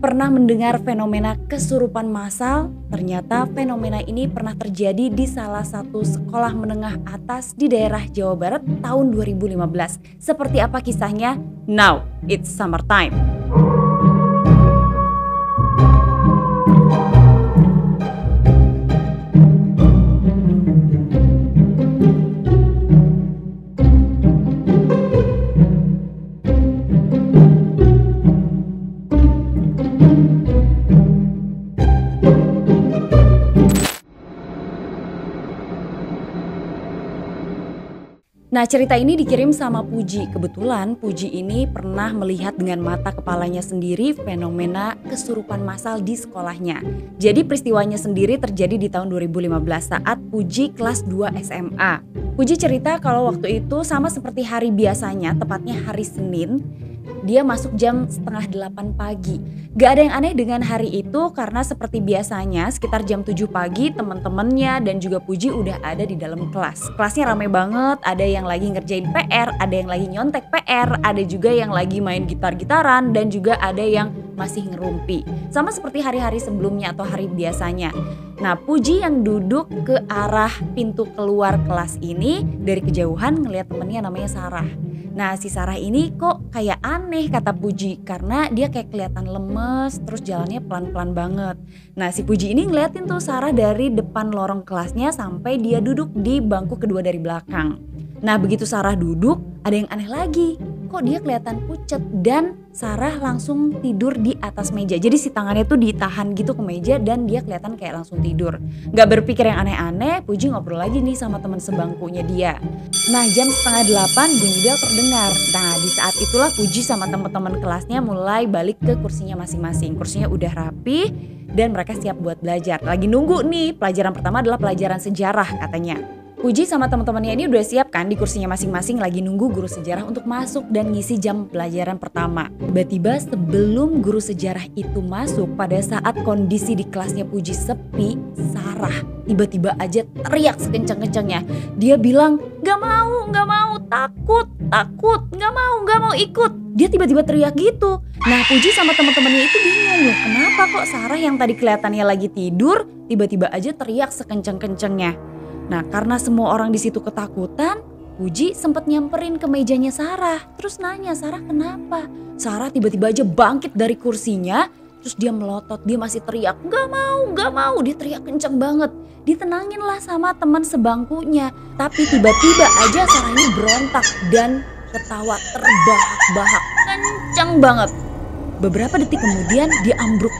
Pernah mendengar fenomena kesurupan massal? Ternyata fenomena ini pernah terjadi di salah satu sekolah menengah atas di daerah Jawa Barat tahun 2015. Seperti apa kisahnya? Now, it's summertime. Nah, cerita ini dikirim sama Puji. Kebetulan Puji ini pernah melihat dengan mata kepalanya sendiri fenomena kesurupan massal di sekolahnya. Jadi peristiwanya sendiri terjadi di tahun 2015 saat Puji kelas 2 SMA. Puji cerita kalau waktu itu sama seperti hari biasanya, tepatnya hari Senin, dia masuk jam 7:30 pagi. Gak ada yang aneh dengan hari itu karena seperti biasanya sekitar jam 7 pagi teman-temannya dan juga Puji udah ada di dalam kelas. Kelasnya ramai banget, ada yang lagi ngerjain PR, ada yang lagi nyontek PR, ada juga yang lagi main gitar-gitaran dan juga ada yang masih ngerumpi. Sama seperti hari-hari sebelumnya atau hari biasanya. Nah, Puji yang duduk ke arah pintu keluar kelas ini dari kejauhan ngelihat temennya namanya Sarah. Nah, si Sarah ini kok kayak aneh kata Puji karena dia kayak kelihatan lemes terus jalannya pelan-pelan banget. Nah, si Puji ini ngeliatin tuh Sarah dari depan lorong kelasnya sampai dia duduk di bangku kedua dari belakang. Nah, begitu Sarah duduk ada yang aneh lagi. Kok dia kelihatan pucet dan Sarah langsung tidur di atas meja. Jadi si tangannya tuh ditahan gitu ke meja dan dia kelihatan kayak langsung tidur. Gak berpikir yang aneh-aneh, Puji ngobrol lagi nih sama teman sebangkunya dia. Nah, jam 7:30 bunyi bel terdengar. Nah, di saat itulah Puji sama teman-teman kelasnya mulai balik ke kursinya masing-masing. Kursinya udah rapi dan mereka siap buat belajar. Lagi nunggu nih, pelajaran pertama adalah pelajaran sejarah katanya. Puji sama teman-temannya ini udah siap kan di kursinya masing-masing lagi nunggu guru sejarah untuk masuk dan ngisi jam pelajaran pertama. Tiba-tiba sebelum guru sejarah itu masuk pada saat kondisi di kelasnya Puji sepi, Sarah tiba-tiba aja teriak sekencang-kencangnya. Dia bilang, gak mau, takut, gak mau ikut. Dia tiba-tiba teriak gitu. Nah, Puji sama teman-temannya itu bingung loh, kenapa kok Sarah yang tadi kelihatannya lagi tidur tiba-tiba aja teriak sekencang-kencangnya. Nah, karena semua orang di situ ketakutan, Puji sempat nyamperin ke mejanya Sarah. Terus nanya, Sarah kenapa? Sarah tiba-tiba aja bangkit dari kursinya, terus dia melotot, dia masih teriak, gak mau, dia teriak kenceng banget. Ditenangin lah sama teman sebangkunya. Tapi tiba-tiba aja Sarah ini berontak dan ketawa terbahak-bahak, kenceng banget. Beberapa detik kemudian dia ambruk,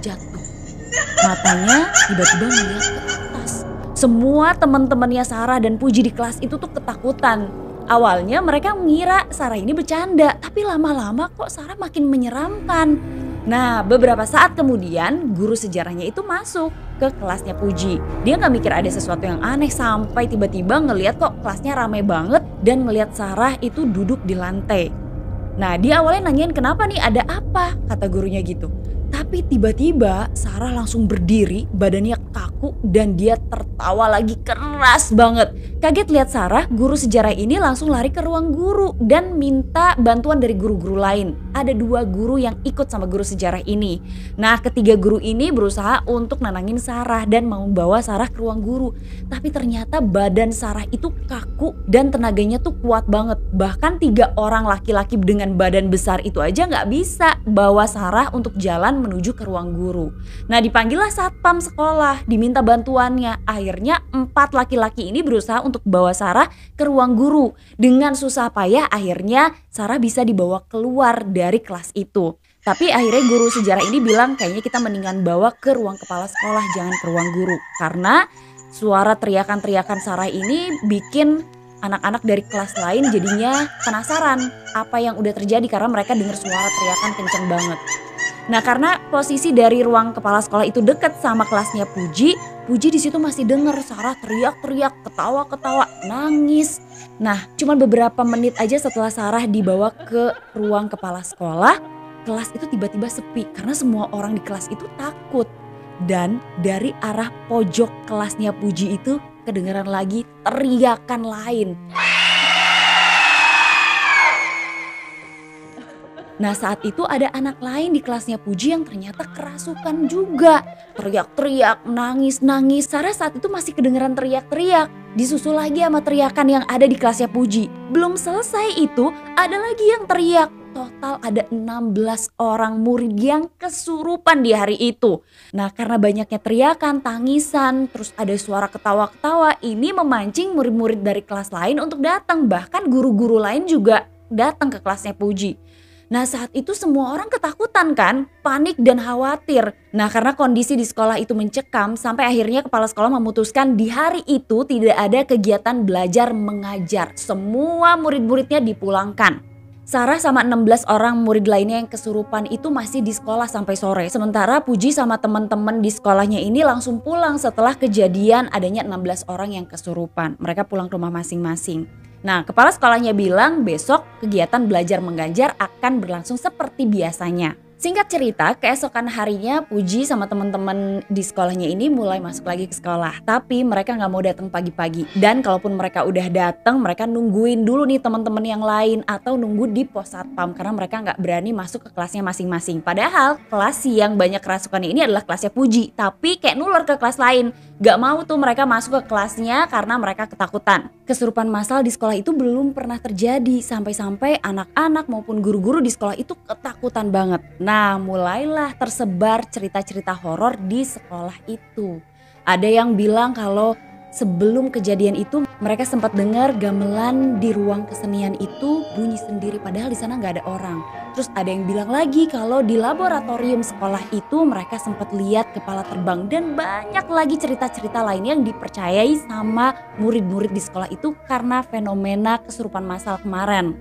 jatuh. Matanya tiba-tiba melihat ke atas. Semua teman-temannya Sarah dan Puji di kelas itu tuh ketakutan. Awalnya mereka mengira Sarah ini bercanda, tapi lama-lama kok Sarah makin menyeramkan. Nah, beberapa saat kemudian guru sejarahnya itu masuk ke kelasnya Puji. Dia gak mikir ada sesuatu yang aneh sampai tiba-tiba ngeliat kok kelasnya ramai banget dan ngeliat Sarah itu duduk di lantai. Nah, dia awalnya nanyain kenapa nih, ada apa, kata gurunya gitu. Tapi tiba-tiba Sarah langsung berdiri, badannya kaku dan dia tertawa lagi keras banget. Kaget lihat Sarah, guru sejarah ini langsung lari ke ruang guru dan minta bantuan dari guru-guru lain. Ada 2 guru yang ikut sama guru sejarah ini. Nah, ketiga guru ini berusaha untuk nenangin Sarah dan mau bawa Sarah ke ruang guru. Tapi ternyata badan Sarah itu kaku dan tenaganya tuh kuat banget. Bahkan 3 orang laki-laki dengan badan besar itu aja gak bisa bawa Sarah untuk jalan menuju ke ruang guru. Nah, dipanggillah satpam sekolah, diminta bantuannya. Akhirnya 4 laki-laki ini berusaha untuk bawa Sarah ke ruang guru. Dengan susah payah akhirnya Sarah bisa dibawa keluar dari kelas itu. Tapi akhirnya guru sejarah ini bilang kayaknya kita mendingan bawa ke ruang kepala sekolah, jangan ke ruang guru. Karena suara teriakan-teriakan Sarah ini bikin anak-anak dari kelas lain jadinya penasaran apa yang udah terjadi karena mereka dengar suara teriakan kenceng banget. Nah, karena posisi dari ruang kepala sekolah itu dekat sama kelasnya Puji di situ masih dengar Sarah teriak-teriak, ketawa-ketawa, nangis. Nah, cuman beberapa menit aja setelah Sarah dibawa ke ruang kepala sekolah, kelas itu tiba-tiba sepi karena semua orang di kelas itu takut. Dan dari arah pojok kelasnya Puji itu kedengaran lagi teriakan lain. Nah saat itu ada anak lain di kelasnya Puji yang ternyata kerasukan juga. Teriak-teriak, nangis-nangis. Sarah saat itu masih kedengeran teriak-teriak. Disusul lagi sama teriakan yang ada di kelasnya Puji. Belum selesai itu, ada lagi yang teriak. Total ada 16 orang murid yang kesurupan di hari itu. Nah karena banyaknya teriakan, tangisan, terus ada suara ketawa-ketawa. Ini memancing murid-murid dari kelas lain untuk datang. Bahkan guru-guru lain juga datang ke kelasnya Puji. Nah saat itu semua orang ketakutan kan, panik dan khawatir. Nah karena kondisi di sekolah itu mencekam sampai akhirnya kepala sekolah memutuskan di hari itu tidak ada kegiatan belajar mengajar. Semua murid-muridnya dipulangkan. Sarah sama 16 orang murid lainnya yang kesurupan itu masih di sekolah sampai sore. Sementara Puji sama teman-teman di sekolahnya ini langsung pulang setelah kejadian adanya 16 orang yang kesurupan. Mereka pulang ke rumah masing-masing. Nah, kepala sekolahnya bilang besok kegiatan belajar mengajar akan berlangsung seperti biasanya. Singkat cerita, keesokan harinya Puji sama teman-teman di sekolahnya ini mulai masuk lagi ke sekolah. Tapi mereka nggak mau datang pagi-pagi. Dan kalaupun mereka udah datang, mereka nungguin dulu nih teman-teman yang lain atau nunggu di pos satpam karena mereka nggak berani masuk ke kelasnya masing-masing. Padahal kelas yang banyak kerasukannya ini adalah kelasnya Puji, tapi kayak nular ke kelas lain. Gak mau tuh mereka masuk ke kelasnya karena mereka ketakutan. Kesurupan massal di sekolah itu belum pernah terjadi sampai-sampai anak-anak maupun guru-guru di sekolah itu ketakutan banget. Nah mulailah tersebar cerita-cerita horor di sekolah itu. Ada yang bilang kalau sebelum kejadian itu mereka sempat dengar gamelan di ruang kesenian itu bunyi sendiri padahal di sana nggak ada orang. Terus ada yang bilang lagi kalau di laboratorium sekolah itu mereka sempat lihat kepala terbang dan banyak lagi cerita-cerita lain yang dipercayai sama murid-murid di sekolah itu karena fenomena kesurupan massal kemarin.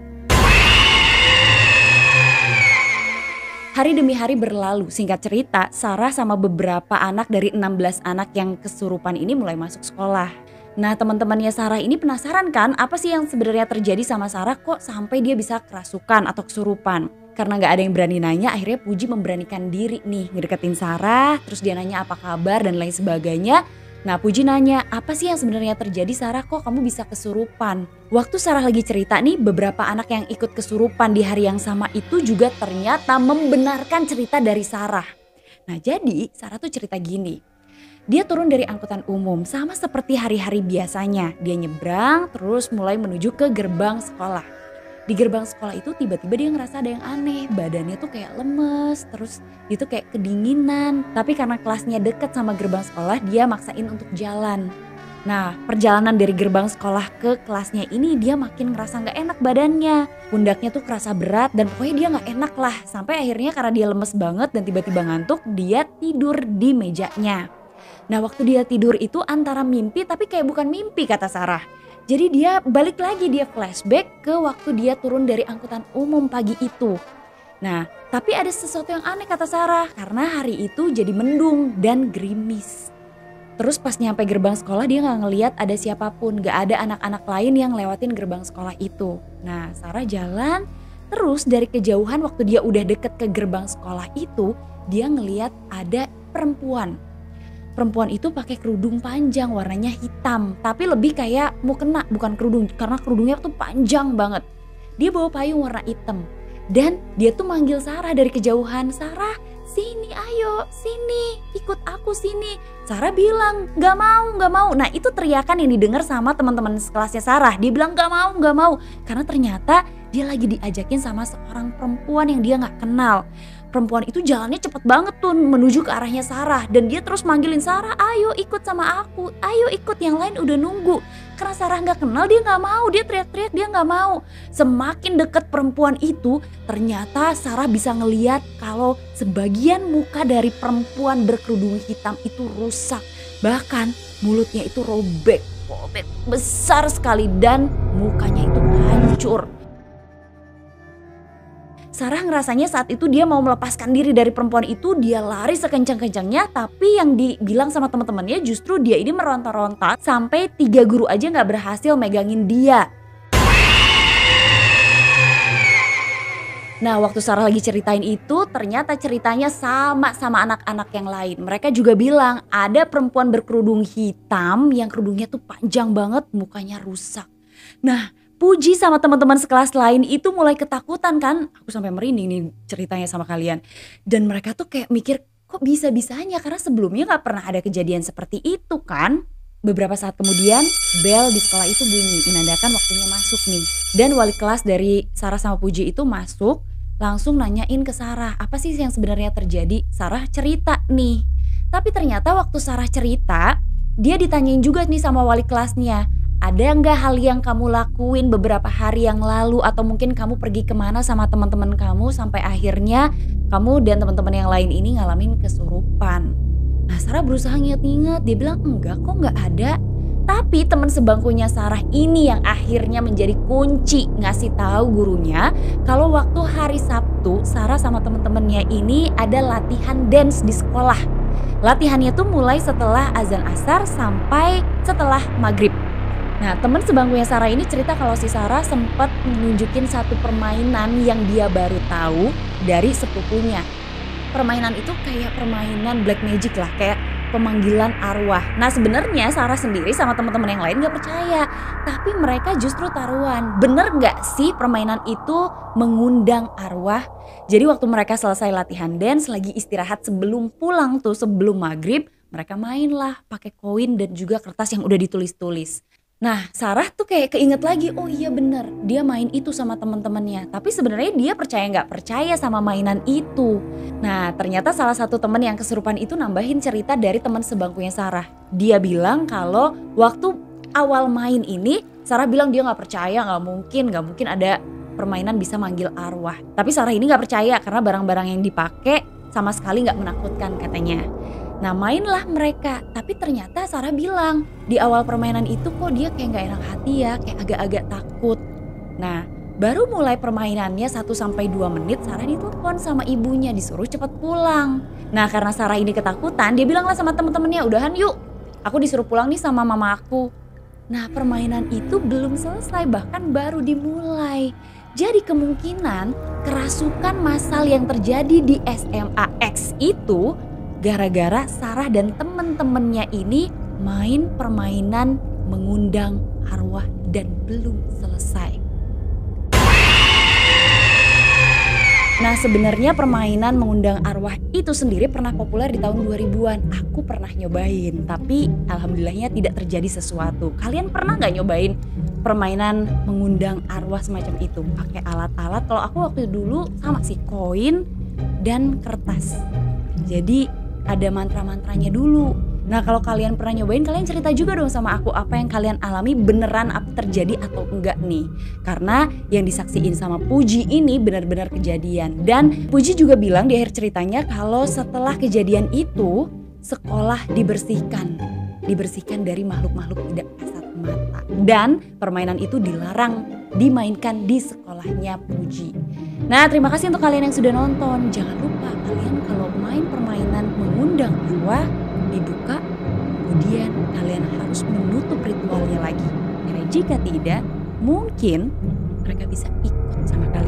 Hari demi hari berlalu, singkat cerita Sarah sama beberapa anak dari 16 anak yang kesurupan ini mulai masuk sekolah. Nah teman-temannya Sarah ini penasaran kan apa sih yang sebenarnya terjadi sama Sarah kok sampai dia bisa kerasukan atau kesurupan. Karena gak ada yang berani nanya akhirnya Puji memberanikan diri nih ngedeketin Sarah. Terus dia nanya apa kabar dan lain sebagainya. Nah Puji nanya apa sih yang sebenarnya terjadi Sarah kok kamu bisa kesurupan. Waktu Sarah lagi cerita nih beberapa anak yang ikut kesurupan di hari yang sama itu juga ternyata membenarkan cerita dari Sarah. Nah jadi Sarah tuh cerita gini. Dia turun dari angkutan umum sama seperti hari-hari biasanya. Dia nyebrang terus mulai menuju ke gerbang sekolah. Di gerbang sekolah itu tiba-tiba dia ngerasa ada yang aneh. Badannya tuh kayak lemes, terus dia tuh kayak kedinginan. Tapi karena kelasnya deket sama gerbang sekolah dia maksain untuk jalan. Nah perjalanan dari gerbang sekolah ke kelasnya ini dia makin ngerasa gak enak badannya. Pundaknya tuh kerasa berat dan pokoknya dia gak enak lah. Sampai akhirnya karena dia lemes banget dan tiba-tiba ngantuk dia tidur di mejanya. Nah waktu dia tidur itu antara mimpi tapi kayak bukan mimpi kata Sarah. Jadi dia balik lagi, dia flashback ke waktu dia turun dari angkutan umum pagi itu. Nah tapi ada sesuatu yang aneh kata Sarah karena hari itu jadi mendung dan gerimis. Terus pas nyampe gerbang sekolah dia gak ngeliat ada siapapun, gak ada anak-anak lain yang lewatin gerbang sekolah itu. Nah Sarah jalan terus dari kejauhan waktu dia udah deket ke gerbang sekolah itu dia ngeliat ada perempuan. Perempuan itu pakai kerudung panjang warnanya hitam tapi lebih kayak mukena bukan kerudung karena kerudungnya tuh panjang banget. Dia bawa payung warna hitam dan dia tuh manggil Sarah dari kejauhan. Sarah sini ayo sini ikut aku sini. Sarah bilang gak mau. Nah itu teriakan yang didengar sama teman-teman sekelasnya Sarah. Dia bilang gak mau karena ternyata dia lagi diajakin sama seorang perempuan yang dia gak kenal. Perempuan itu jalannya cepet banget tuh menuju ke arahnya Sarah. Dan dia terus manggilin Sarah, ayo ikut sama aku, ayo ikut, yang lain udah nunggu. Karena Sarah gak kenal dia gak mau, dia teriak-teriak dia gak mau. Semakin deket perempuan itu ternyata Sarah bisa ngeliat kalau sebagian muka dari perempuan berkerudung hitam itu rusak. Bahkan mulutnya itu robek besar sekali dan mukanya itu hancur. Sarah ngerasanya saat itu dia mau melepaskan diri dari perempuan itu, dia lari sekencang-kencangnya, tapi yang dibilang sama teman-temannya justru dia ini meronta-ronta sampai 3 guru aja gak berhasil megangin dia. Nah waktu Sarah lagi ceritain itu ternyata ceritanya sama anak-anak yang lain. Mereka juga bilang ada perempuan berkerudung hitam yang kerudungnya tuh panjang banget, mukanya rusak. Nah Puji sama teman-teman sekelas lain itu mulai ketakutan kan. Aku sampai merinding nih ceritanya sama kalian. Dan mereka tuh kayak mikir kok bisa-bisanya karena sebelumnya gak pernah ada kejadian seperti itu kan. Beberapa saat kemudian bel di sekolah itu bunyi menandakan waktunya masuk nih. Dan wali kelas dari Sarah sama Puji itu masuk langsung nanyain ke Sarah apa sih yang sebenarnya terjadi. Sarah cerita nih. Tapi ternyata waktu Sarah cerita dia ditanyain juga nih sama wali kelasnya. Ada nggak hal yang kamu lakuin beberapa hari yang lalu atau mungkin kamu pergi kemana sama teman-teman kamu sampai akhirnya kamu dan teman-teman yang lain ini ngalamin kesurupan. Nah Sarah berusaha nginget-nginget, dia bilang enggak kok nggak ada. Tapi teman sebangkunya Sarah ini yang akhirnya menjadi kunci ngasih tahu gurunya kalau waktu hari Sabtu Sarah sama teman-temannya ini ada latihan dance di sekolah. Latihannya tuh mulai setelah azan asar sampai setelah maghrib. Nah teman sebangkunya Sarah ini cerita kalau si Sarah sempat menunjukin satu permainan yang dia baru tahu dari sepupunya. Permainan itu kayak permainan black magic lah, kayak pemanggilan arwah. Nah sebenarnya Sarah sendiri sama teman-teman yang lain gak percaya, tapi mereka justru taruhan. Bener gak sih permainan itu mengundang arwah? Jadi waktu mereka selesai latihan dance, lagi istirahat sebelum pulang tuh, sebelum maghrib, mereka main lah pakai koin dan juga kertas yang udah ditulis-tulis. Nah Sarah tuh kayak keinget lagi, oh iya bener dia main itu sama teman-temannya. Tapi sebenarnya dia percaya nggak percaya sama mainan itu. Nah ternyata salah satu teman yang kesurupan itu nambahin cerita dari teman sebangkunya Sarah. Dia bilang kalau waktu awal main ini Sarah bilang dia nggak percaya, nggak mungkin ada permainan bisa manggil arwah. Tapi Sarah ini nggak percaya karena barang-barang yang dipakai sama sekali nggak menakutkan katanya. Nah mainlah mereka, tapi ternyata Sarah bilang di awal permainan itu kok dia kayak gak enak hati ya, kayak agak-agak takut. Nah baru mulai permainannya 1-2 menit Sarah ditelepon sama ibunya disuruh cepet pulang. Nah karena Sarah ini ketakutan dia bilang lah sama temen-temennya udahan yuk, aku disuruh pulang nih sama mama aku. Nah permainan itu belum selesai bahkan baru dimulai. Jadi kemungkinan kerasukan massal yang terjadi di SMA X itu gara-gara Sarah dan temen-temennya ini main permainan mengundang arwah dan belum selesai. Nah sebenarnya permainan mengundang arwah itu sendiri pernah populer di tahun 2000-an. Aku pernah nyobain tapi alhamdulillahnya tidak terjadi sesuatu. Kalian pernah gak nyobain permainan mengundang arwah semacam itu? Pakai alat-alat, kalau aku waktu dulu sama sih koin dan kertas. Jadi ada mantra-mantranya dulu. Nah kalau kalian pernah nyobain, kalian cerita juga dong sama aku apa yang kalian alami beneran terjadi atau enggak nih. Karena yang disaksiin sama Puji ini benar-benar kejadian. Dan Puji juga bilang di akhir ceritanya kalau setelah kejadian itu sekolah dibersihkan dari makhluk-makhluk tidak kasat mata. Dan permainan itu dilarang dimainkan di sekolahnya Puji. Nah terima kasih untuk kalian yang sudah nonton. Jangan lupa kalian kalau main permainan mengundang arwah dibuka, kemudian kalian harus menutup ritualnya lagi. Karena jika tidak mungkin mereka bisa ikut sama kalian.